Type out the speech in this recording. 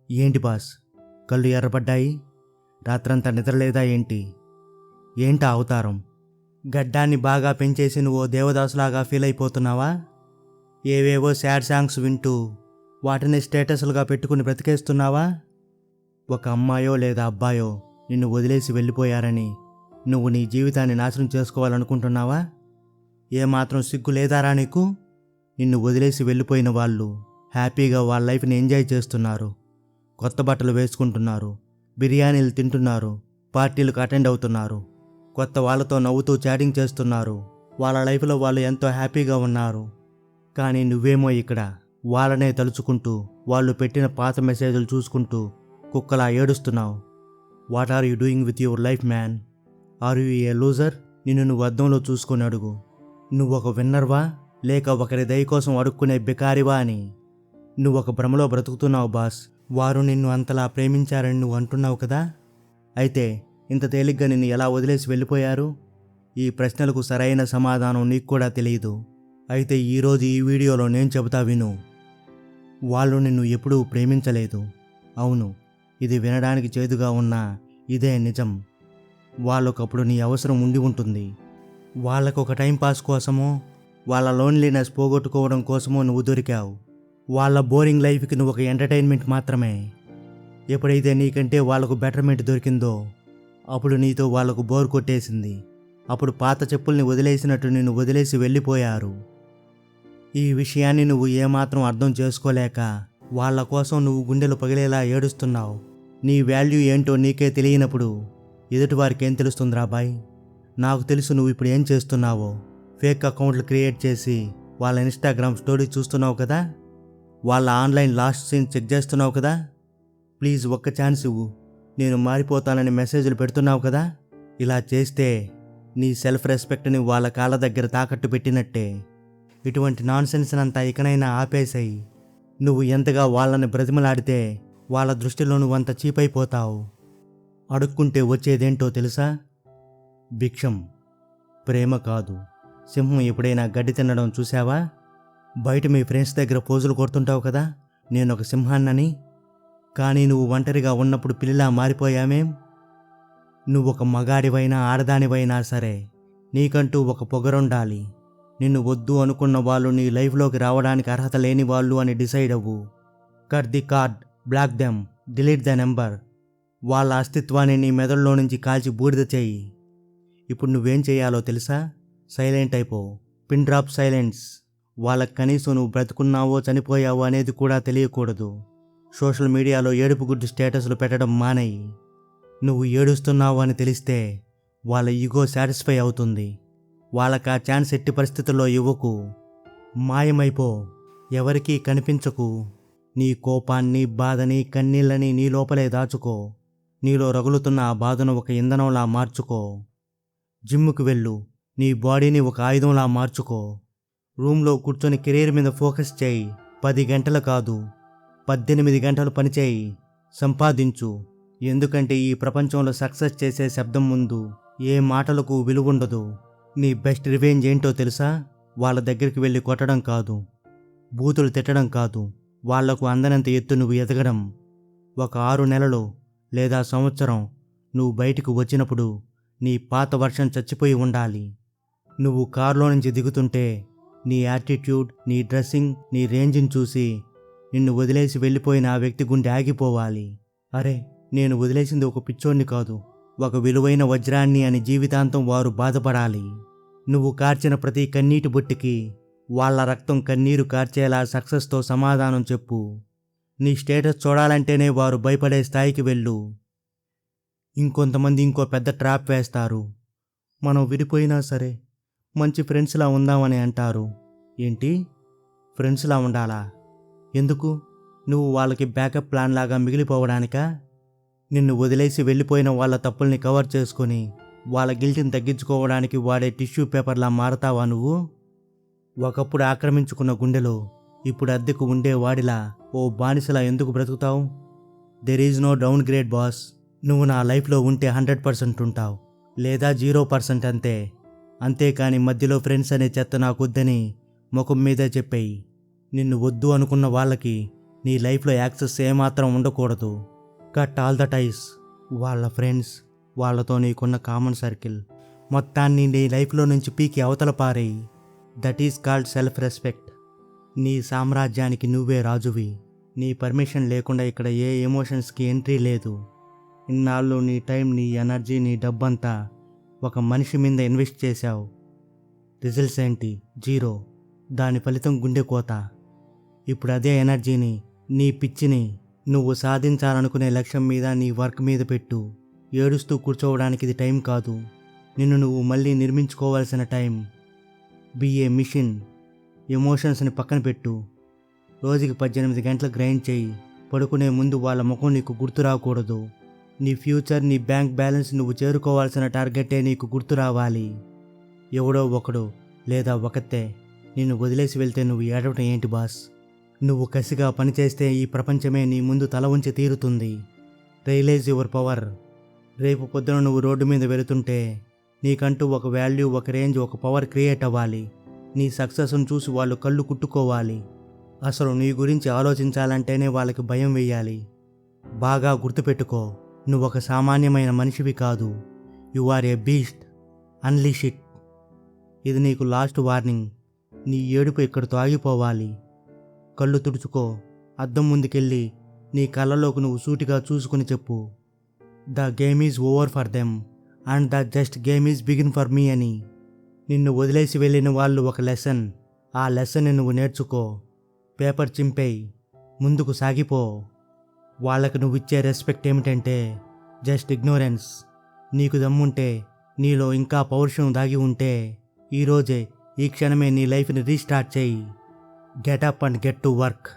ఏంటి బాస్, కళ్ళు ఎర్రబడ్డాయి? రాత్రంతా నిద్రలేదా ఏంటి? ఏంటా అవతారం? గడ్డాన్ని బాగా పెంచేసి నువ్వు ఓ దేవదాసులాగా ఫీల్ అయిపోతున్నావా? ఏవేవో సాడ్ సాంగ్స్ వింటూ వాటిని స్టేటస్లుగా పెట్టుకుని బ్రతికేస్తున్నావా? ఒక అమ్మాయో లేదా అబ్బాయో నిన్ను వదిలేసి వెళ్ళిపోయారని నువ్వు నీ జీవితాన్ని నాశనం చేసుకోవాలనుకుంటున్నావా? ఏమాత్రం సిగ్గు లేదారా నీకు? నిన్ను వదిలేసి వెళ్ళిపోయిన వాళ్ళు హ్యాపీగా వాళ్ళ లైఫ్ని ఎంజాయ్ చేస్తున్నారు. కొత్త బట్టలు వేసుకుంటున్నారు, బిర్యానీలు తింటున్నారు, పార్టీలకు అటెండ్ అవుతున్నారు, కొత్త వాళ్ళతో నవ్వుతూ చాటింగ్ చేస్తున్నారు. వాళ్ళ లైఫ్లో వాళ్ళు ఎంతో హ్యాపీగా ఉన్నారు. కానీ నువ్వేమో ఇక్కడ వాళ్ళనే తలుచుకుంటూ వాళ్ళు పెట్టిన పాత మెసేజ్లు చూసుకుంటూ కుక్కలా ఏడుస్తున్నావు. What are you doing with your life man? Are you a loser? నిన్ను నువ్వు అద్దంలో చూసుకొని అడుగు. నువ్వు ఒక విన్నర్వా లేక ఒకరి దయ కోసం అడుక్కునే బికారివా అని నువ్వు ఒక భ్రమలో బ్రతుకుతున్నావు బాస్. వారు నిన్ను అంతలా ప్రేమించారని నువ్వు అంటున్నావు కదా. అయితే ఇంత తేలిగ్గా నిన్ను ఎలా వదిలేసి వెళ్ళిపోయారు? ఈ ప్రశ్నలకు సరైన సమాధానం నీకు కూడా తెలియదు. అయితే ఈరోజు ఈ వీడియోలో నేను చెబుతా విను. వాళ్ళు నిన్ను ఎప్పుడూ ప్రేమించలేదు. అవును, ఇది వినడానికి చేదుగా ఉన్నా ఇదే నిజం. వాళ్ళకప్పుడు నీ అవసరం ఉండి ఉంటుంది. వాళ్ళకొక టైంపాస్ కోసమో వాళ్ళ లోన్లీనెస్ పోగొట్టుకోవడం కోసమో నువ్వు దొరికావు. వాళ్ళ బోరింగ్ లైఫ్కి నువ్వు ఒక ఎంటర్టైన్మెంట్ మాత్రమే. ఎప్పుడైతే నీకంటే వాళ్ళకు బెటర్మెంట్ దొరికిందో అప్పుడు నీతో వాళ్ళకు బోర్ కొట్టేసింది. అప్పుడు పాత చెప్పుల్ని వదిలేసినట్టు నిన్ను వదిలేసి వెళ్ళిపోయారు. ఈ విషయాన్ని నువ్వు ఏమాత్రం అర్థం చేసుకోలేక వాళ్ళ కోసం నువ్వు గుండెలు పగిలేలా ఏడుస్తున్నావు. నీ వాల్యూ ఏంటో నీకే తెలియనప్పుడు ఎదుటివారికి ఏం తెలుస్తుందిరా బాయ్? నాకు తెలుసు నువ్వు ఇప్పుడు ఏం చేస్తున్నావో. ఫేక్ అకౌంట్లు క్రియేట్ చేసి వాళ్ళ ఇన్స్టాగ్రామ్ స్టోరీ చూస్తున్నావు కదా, వాళ్ళ ఆన్లైన్ లాస్ట్ సీన్ చెక్ చేస్తున్నావు కదా. ప్లీజ్ ఒక్క ఛాన్స్ ఇవ్వు, నేను మారిపోతానని మెసేజ్లు పెడుతున్నావు కదా. ఇలా చేస్తే నీ సెల్ఫ్ రెస్పెక్ట్ని వాళ్ళ కాళ్ళ దగ్గర తాకట్టు పెట్టినట్టే. ఇటువంటి నాన్సెన్స్ అంతా ఇకనైనా ఆపేసాయి. నువ్వు ఎంతగా వాళ్ళని బ్రతిమలాడితే వాళ్ళ దృష్టిలో నువ్వు అంత చీపైపోతావు. అడుక్కుంటే వచ్చేదేంటో తెలుసా? భిక్షం. ప్రేమ కాదు. సింహం ఎప్పుడైనా గడ్డి తినడం చూసావా? బయట మీ ఫ్రెండ్స్ దగ్గర పోజులు కొడుతుంటావు కదా, నేను ఒక సింహాన్నని. కానీ నువ్వు ఒంటరిగా ఉన్నప్పుడు పిల్లిలా మారిపోయామేం? నువ్వు ఒక మగాడివైనా ఆడదానివైనా సరే నీకంటూ ఒక పొగరుండాలి. నిన్ను వద్దు అనుకున్న వాళ్ళు నీ లైఫ్లోకి రావడానికి అర్హత లేని వాళ్ళు అని డిసైడ్ అవ్వు. Cut the card, block them, delete the number. వాళ్ళ అస్తిత్వాన్ని నీ మెదడులో నుంచి కాల్చి బూడిద చేయి. ఇప్పుడు నువ్వేం చేయాలో తెలుసా? సైలెంట్ అయిపో. Pin drop silence. వాళ్ళకి కనీసం నువ్వు బ్రతుకున్నావో చనిపోయావో అనేది కూడా తెలియకూడదు. సోషల్ మీడియాలో ఏడుపు గుడ్డు స్టేటస్లు పెట్టడం మానేయి. నువ్వు ఏడుస్తున్నావు అని తెలిస్తే వాళ్ళ ఈగో సాటిస్ఫై అవుతుంది. వాళ్ళకి ఆ ఛాన్స్ ఎట్టి పరిస్థితుల్లో ఇవ్వకు. మాయమైపో. ఎవరికీ కనిపించకు. నీ కోపాన్ని, బాధని, కన్నీళ్ళని నీ లోపలే దాచుకో. నీలో రగులుతున్న ఆ బాధను ఒక ఇంధనంలా మార్చుకో. జిమ్ముకు వెళ్ళు. నీ బాడీని ఒక ఆయుధంలా మార్చుకో. రూమ్లో కూర్చొని కెరీర్ మీద ఫోకస్ చేయి. 10 గంటలు కాదు, 18 గంటలు పనిచేయి. సంపాదించు. ఎందుకంటే ఈ ప్రపంచంలో సక్సెస్ చేసే శబ్దం ముందు ఏ మాటలకు విలువుండదు. నీ బెస్ట్ రివెంజ్ ఏంటో తెలుసా? వాళ్ళ దగ్గరికి వెళ్ళి కొట్టడం కాదు, బూతులు తిట్టడం కాదు, వాళ్లకు అందనంత ఎత్తు నువ్వు ఎదగడం. ఒక 6 నెలలు లేదా సంవత్సరం నువ్వు బయటకు వచ్చినప్పుడు నీ పాత వర్షన్ చచ్చిపోయి ఉండాలి. నువ్వు కారులో నుంచి దిగుతుంటే నీ యాటిట్యూడ్, నీ డ్రెస్సింగ్, నీ రేంజ్ని చూసి నిన్ను వదిలేసి వెళ్ళిపోయిన ఆ వ్యక్తి గుండె ఆగిపోవాలి. అరే, నేను వదిలేసింది ఒక పిచ్చోడిని కాదు, ఒక విలువైన వజ్రాన్ని అని జీవితాంతం వారు బాధపడాలి. నువ్వు కార్చిన ప్రతి కన్నీటి బొట్టికి వాళ్ళ రక్తం కన్నీరు కార్చేలా సక్సెస్తో సమాధానం చెప్పు. నీ స్టేటస్ చూడాలంటేనే వారు భయపడే స్థాయికి వెళ్ళు. ఇంకొంతమంది ఇంకో పెద్ద ట్రాప్ వేస్తారు. మనం విడిపోయినా సరే మంచి ఫ్రెండ్స్లా ఉందామని అంటారు. ఏంటి, ఫ్రెండ్స్లా ఉండాలా? ఎందుకు? నువ్వు వాళ్ళకి బ్యాకప్ ప్లాన్ లాగా మిగిలిపోవడానికా? నిన్ను వదిలేసి వెళ్ళిపోయిన వాళ్ళ తప్పుల్ని కవర్ చేసుకొని వాళ్ళ గిల్ట్ని తగ్గించుకోవడానికి వాడే టిష్యూ పేపర్లా మారతావా నువ్వు? ఒకప్పుడు ఆక్రమించుకున్న గుండెలో ఇప్పుడు అద్దెకు ఉండేవాడిలా ఓ బానిసలా ఎందుకు బ్రతుకుతావు? There is no down grade boss. నువ్వు నా లైఫ్లో ఉంటే 100% ఉంటావు, లేదా 0% అంతే. అంతేకాని మధ్యలో ఫ్రెండ్స్ అనే చెత్త నాకొద్దని ముఖం మీదే చెప్పేయి. నిన్ను వద్దు అనుకున్న వాళ్ళకి నీ లైఫ్లో యాక్సెస్ ఏమాత్రం ఉండకూడదు. Cut all the టైస్. వాళ్ళ ఫ్రెండ్స్, వాళ్ళతో నీకున్న కామన్ సర్కిల్ మొత్తాన్ని నీ లైఫ్లో నుంచి పీకి అవతల పారేయి. That is called self respect. నీ సామ్రాజ్యానికి నువ్వే రాజువి. నీ పర్మిషన్ లేకుండా ఇక్కడ ఏ ఎమోషన్స్కి ఎంట్రీ లేదు. ఇన్నాళ్ళు నీ టైం, నీ ఎనర్జీ, నీ డబ్బంతా ఒక మనిషి మీద ఇన్వెస్ట్ చేశావు. రిజల్ట్స్ ఏంటి? జీరో. దాని ఫలితం గుండెకోత. ఇప్పుడు అదే ఎనర్జీని, నీ పిచ్చిని నువ్వు సాధించాలనుకునే లక్ష్యం మీద, నీ వర్క్ మీద పెట్టు. ఏడుస్తూ కూర్చోవడానికి ఇది టైం కాదు. నిన్ను నువ్వు మళ్ళీ నిర్మించుకోవాల్సిన టైం. Be a mission. ఎమోషన్స్ని పక్కన పెట్టు. రోజుకి 18 గంటలు గ్రైండ్ చేయి. పడుకునే ముందు వాళ్ళ ముఖం నీకు గుర్తు రాకూడదు. నీ ఫ్యూచర్, నీ బ్యాంక్ బ్యాలెన్స్, నువ్వు చేరుకోవాల్సిన టార్గెటే నీకు గుర్తు రావాలి. ఎవడో ఒకడు లేదా ఒకతే నిన్ను వదిలేసి వెళ్తే నువ్వు ఏడవటం ఏంటి బాస్? నువ్వు కసిగా పనిచేస్తే ఈ ప్రపంచమే నీ ముందు తల ఉంచి తీరుతుంది. Realise your power. రేపు పొద్దున నువ్వు రోడ్డు మీద వెళుతుంటే నీకంటూ ఒక వాల్యూ, ఒక రేంజ్, ఒక పవర్ క్రియేట్ అవ్వాలి. నీ సక్సెస్ను చూసి వాళ్ళు కళ్ళు కుట్టుకోవాలి. అసలు నీ గురించి ఆలోచించాలంటేనే వాళ్ళకి భయం వేయాలి. బాగా గుర్తుపెట్టుకో, నువ్వు ఒక సామాన్యమైన మనిషివి కాదు. You are a beast. Unleash it. ఇది నీకు లాస్ట్ వార్నింగ్. నీ ఏడుపు ఇక్కడితో ఆగిపోవాలి. కళ్ళు తుడుచుకో. అద్దం ముందుకెళ్ళి నీ కళ్ళలోకి నువ్వు సూటిగా చూసుకుని చెప్పు, the game is over for them and the just game is begin for me అని. నిన్ను వదిలేసి వెళ్ళిన వాళ్ళు ఒక లెసన్. ఆ లెసన్ని నువ్వు నేర్చుకో. పేపర్ చింపేయి. ముందుకు సాగిపో. వాళ్ళకి నువ్విచ్చే రెస్పెక్ట్ ఏమిటంటే జస్ట్ ఇగ్నోరెన్స్. నీకు దమ్ముంటే, నీలో ఇంకా పౌరుషం దాగి ఉంటే ఈరోజే, ఈ క్షణమే నీ లైఫ్ని రీస్టార్ట్ చేయి. Get up and get to work.